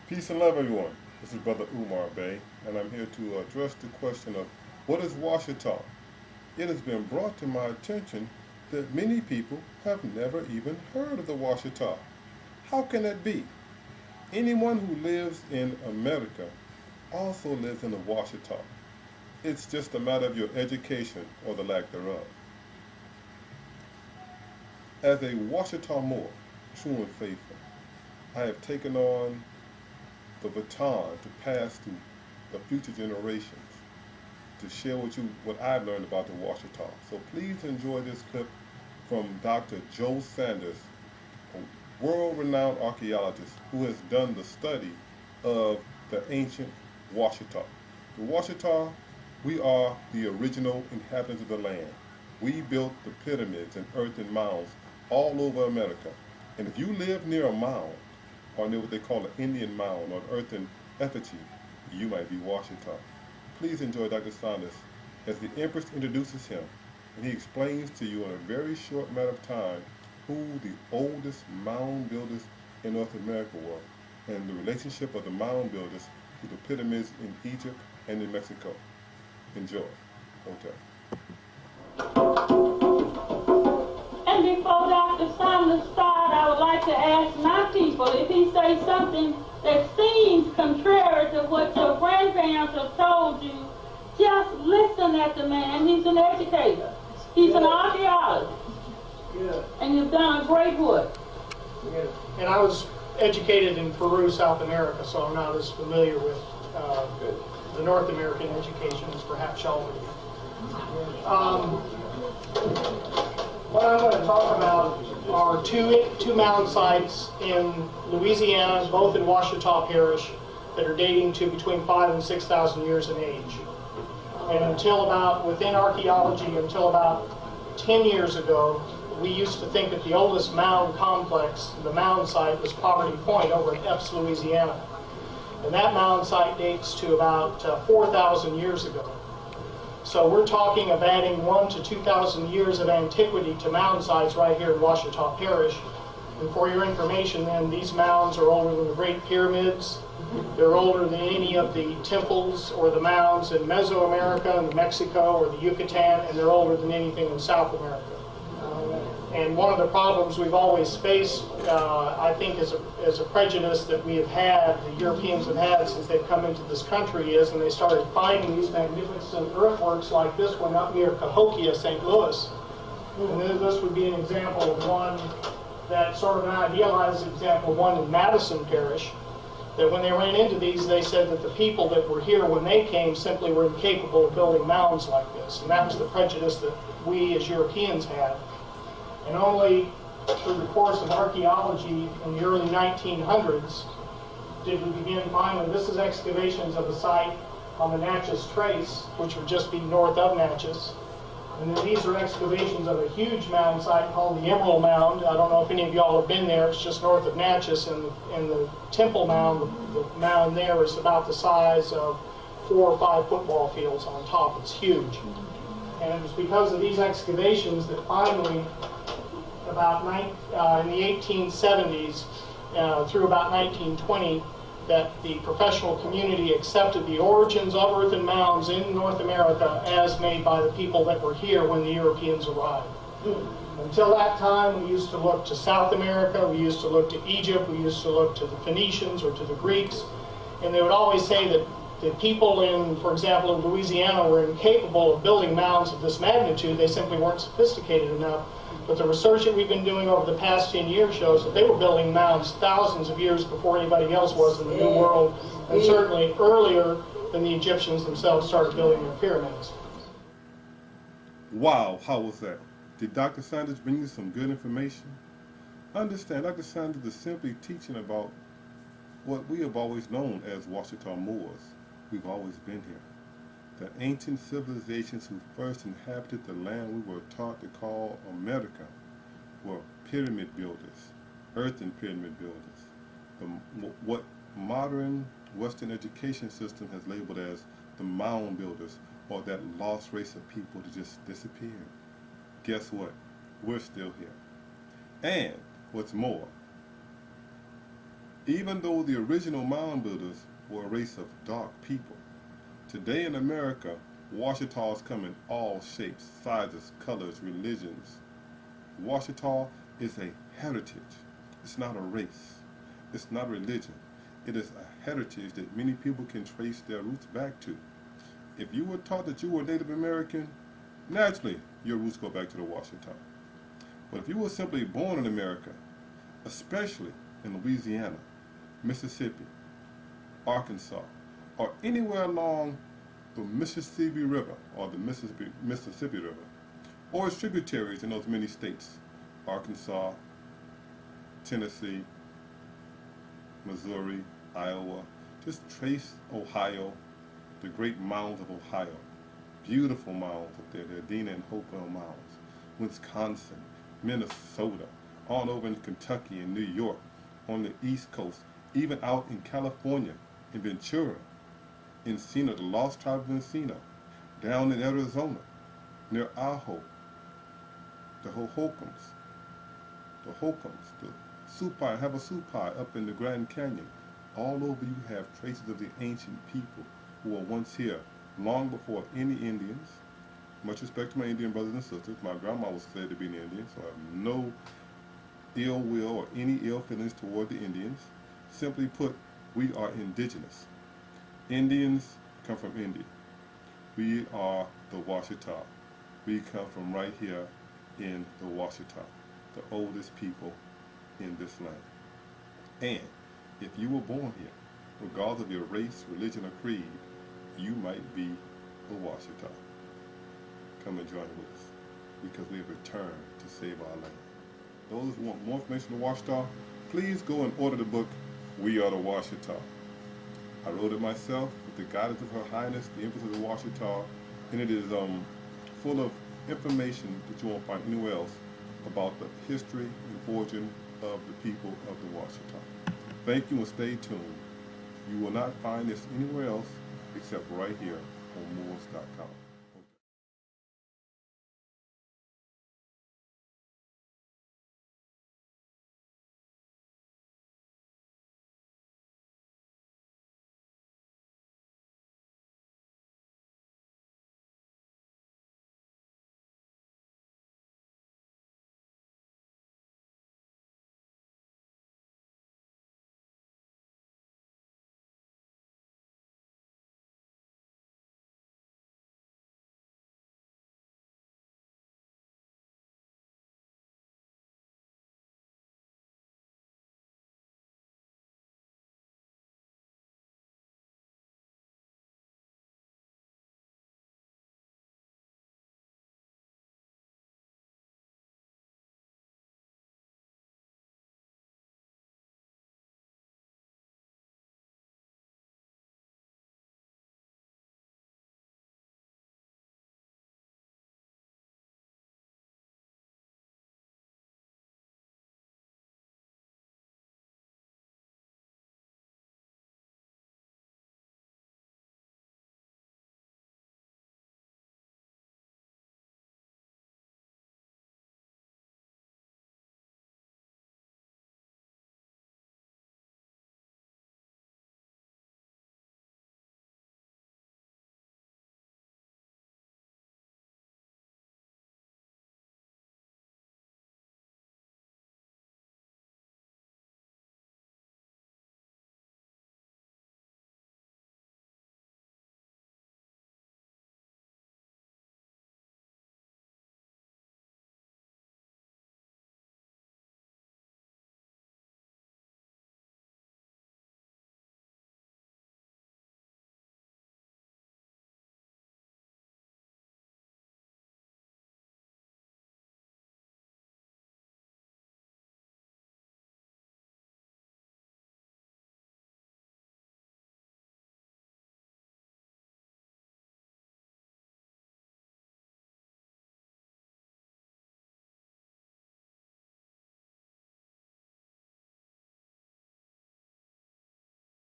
Peace and love, everyone. This is Brother Umar Bey, and I'm here to address the question of what is Washitaw? It has been brought to my attention that many people have never even heard of the Washitaw. How can that be? Anyone who lives in America also lives in the Washitaw. It's just a matter of your education or the lack thereof. As a Washitaw Muur, true and faithful, I have taken on the baton to pass to the future generations to share with you what I've learned about the Washitaw. So please enjoy this clip from Dr. Joe Sanders, a world-renowned archaeologist who has done the study of the ancient Washitaw. The Washitaw, we are the original inhabitants of the land. We built the pyramids and earthen mounds all over America. And if you live near a mound, or near what they call an Indian mound or an earthen effigy, you might be Washitaw. Please enjoy Dr. Sanders as the Empress introduces him, and he explains to you in a very short matter of time who the oldest mound builders in North America were, and the relationship of the mound builders to the pyramids in Egypt and in Mexico. Enjoy. And before Dr. Sanders start, I would like to ask my people if he says something that seems contrary to what your grandparents have told you, just listen at the man. He's an educator. He's an archaeologist. Yeah. And you've done a great work. Yeah. And I was educated in Peru, South America, so I'm not as familiar with the North American education as perhaps y'all would be. What I'm going to talk about are two mound sites in Louisiana, both in Washitaw Parish, that are dating to between 5,000 and 6,000 years in age. And within archaeology, until about 10 years ago, we used to think that the oldest mound complex, the mound site, was Poverty Point over in Epes, Louisiana. And that mound site dates to about 4,000 years ago. So we're talking of adding 1,000 to 2,000 years of antiquity to mound sites right here in Washitaw Parish. And for your information then, these mounds are older than the Great Pyramids. They're older than any of the temples or the mounds in Mesoamerica and Mexico or the Yucatan, and they're older than anything in South America. And one of the problems we've always faced, I think, is a prejudice that we have had, the Europeans have had since they've come into this country is, and they started finding these magnificent earthworks like this one up near Cahokia, St. Louis. And then this would be an example of one that sort of an idealized example of one in Madison Parish, that when they ran into these, they said that the people that were here when they came simply were incapable of building mounds like this. And that was the prejudice that we as Europeans had. And only through the course of archaeology in the early 1900s did we begin finally, this is excavations of a site on the Natchez Trace, which would just be north of Natchez. And then these are excavations of a huge mound site called the Emerald Mound. I don't know if any of y'all have been there. It's just north of Natchez, and the Temple Mound, the mound there is about the size of 4 or 5 football fields on top. It's huge. And it was because of these excavations that finally, in the 1870s through about 1920, that the professional community accepted the origins of earthen mounds in North America as made by the people that were here when the Europeans arrived. Until that time, we used to look to South America, we used to look to Egypt, we used to look to the Phoenicians or to the Greeks, and they would always say that the people in, for example, in Louisiana were incapable of building mounds of this magnitude. They simply weren't sophisticated enough. But the research that we've been doing over the past 10 years shows that they were building mounds thousands of years before anybody else was in the New World, and certainly earlier than the Egyptians themselves started building their pyramids. Wow, how was that? Did Dr. Sanders bring you some good information? Understand, Dr. Sanders is simply teaching about what we have always known as Washitaw Moors. We've always been here. The ancient civilizations who first inhabited the land we were taught to call America were pyramid builders, earthen pyramid builders. What modern Western education system has labeled as the mound builders, or that lost race of people that just disappeared. Guess what? We're still here. And what's more, Even though the original mound builders were a race of dark people, today in America, Washitaws come in all shapes, sizes, colors, religions. Washitaw is a heritage. It's not a race. It's not a religion. It is a heritage that many people can trace their roots back to. If you were taught that you were Native American, naturally your roots go back to the Washitaw. But if you were simply born in America, especially in Louisiana, Mississippi, Arkansas, or anywhere along the Mississippi River or the Mississippi River, or its tributaries in those many states, Arkansas, Tennessee, Missouri, Iowa, just trace Ohio, the great mounds of Ohio, beautiful mounds up there, the Adena and Hopewell mounds, Wisconsin, Minnesota, all over in Kentucky and New York, on the East Coast, even out in California, in Ventura, Encino, the Lost Tribe of Encino, down in Arizona, near Ajo, the Hohokams, the Supai, Havasupai up in the Grand Canyon. All over you have traces of the ancient people who were once here, long before any Indians. Much respect to my Indian brothers and sisters. My grandma was said to be an Indian, so I have no ill will or any ill feelings toward the Indians. Simply put, we are indigenous. Indians come from India. We are the Washitaw. We come from right here in the Washitaw, the oldest people in this land. And if you were born here, regardless of your race, religion, or creed, you might be a Washitaw. Come and join with us, because we have returned to save our land. Those who want more information on the Washitaw, please go and order the book, We Are the Washitaw. I wrote it myself with the guidance of Her Highness, the Empress of the Washitaw, and it is full of information that you won't find anywhere else about the history and origin of the people of the Washitaw. Thank you and stay tuned. You will not find this anywhere else except right here on Moors.com.